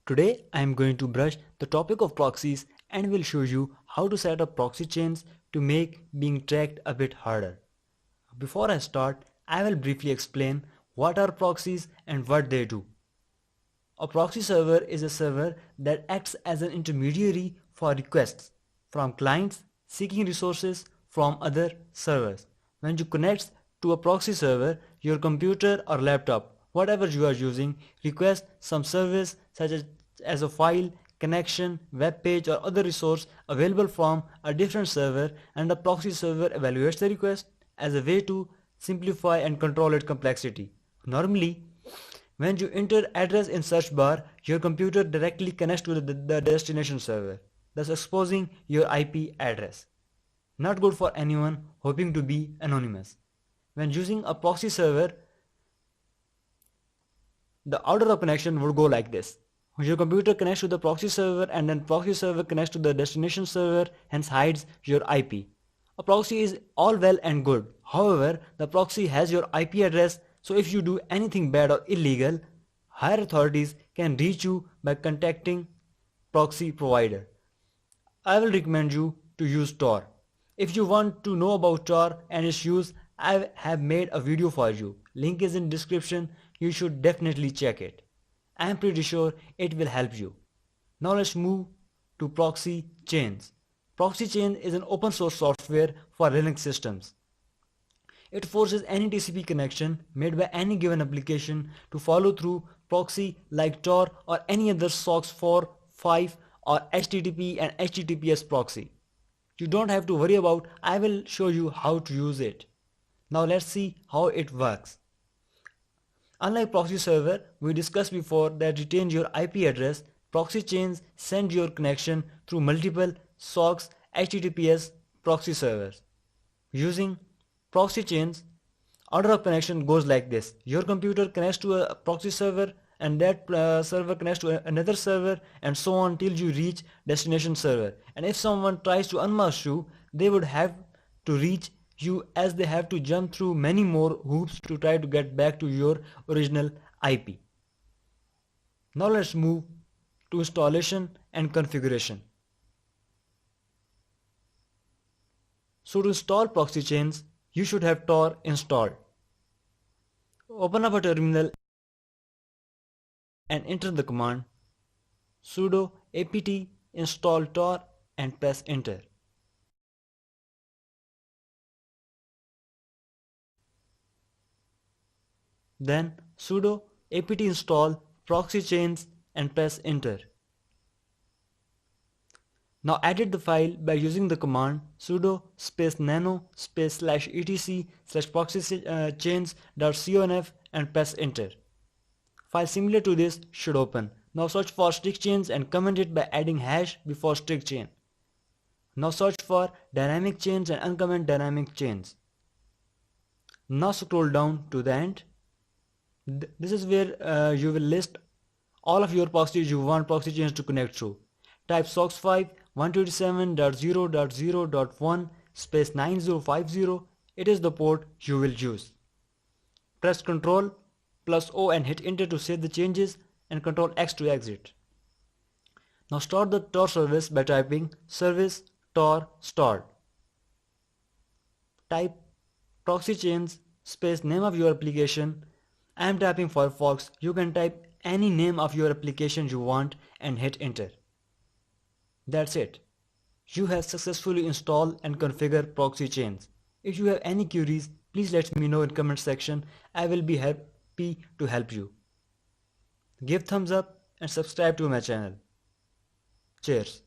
Today I am going to brush the topic of proxies and will show you how to set up proxy chains to make being tracked a bit harder. Before I start, I will briefly explain what are proxies and what they do. A proxy server is a server that acts as an intermediary for requests from clients seeking resources from other servers. When you connect to a proxy server, your computer or laptop, whatever you are using, requests some service such as a file, connection, web page or other resource available from a different server, and the proxy server evaluates the request as a way to simplify and control its complexity. Normally, when you enter address in search bar, your computer directly connects to the destination server, thus exposing your IP address. Not good for anyone hoping to be anonymous. When using a proxy server, the order of connection would go like this. Your computer connects to the proxy server and then proxy server connects to the destination server, hence hides your IP. A proxy is all well and good. However, the proxy has your IP address, so if you do anything bad or illegal, higher authorities can reach you by contacting proxy provider. I will recommend you to use Tor. If you want to know about Tor and its use, I have made a video for you. Link is in description. You should definitely check it. I am pretty sure it will help you. Now let's move to Proxychains. Proxychain is an open source software for Linux systems. It forces any TCP connection made by any given application to follow through proxy like Tor or any other SOCKS 4, 5 or HTTP and HTTPS proxy. You don't have to worry about. I will show you how to use it. Now let's see how it works. Unlike proxy server we discussed before that retain your IP address, proxy chains send your connection through multiple SOCKS HTTPS proxy servers. Using proxy chains, order of connection goes like this. Your computer connects to a proxy server and that server connects to another server and so on till you reach destination server. And if someone tries to unmask you, they would have to reach you as they have to jump through many more hoops to try to get back to your original IP. Now let's move to installation and configuration. So to install proxy chains, you should have Tor installed. Open up a terminal and enter the command sudo apt install Tor and press enter. Then sudo apt install Proxychains and press enter. Now edit the file by using the command sudo space nano space /etc proxychains.conf and press enter. File similar to this should open. Now search for strict chains and comment it by adding hash before strict chain. Now search for dynamic chains and uncomment dynamic chains. Now scroll down to the end. This is where you will list all of your proxies you want proxy chains to connect through. Type SOCKS 5 127.0.0.1 space 9050. It is the port you will use. Press Ctrl plus O and hit enter to save the changes and Ctrl X to exit. Now start the Tor service by typing service Tor start. Type Proxychains space name of your application. I am typing Firefox. You can type any name of your application you want and hit enter. That's it. You have successfully installed and configured proxy chains. If you have any queries, please let me know in comment section. I will be happy to help you. Give thumbs up and subscribe to my channel. Cheers.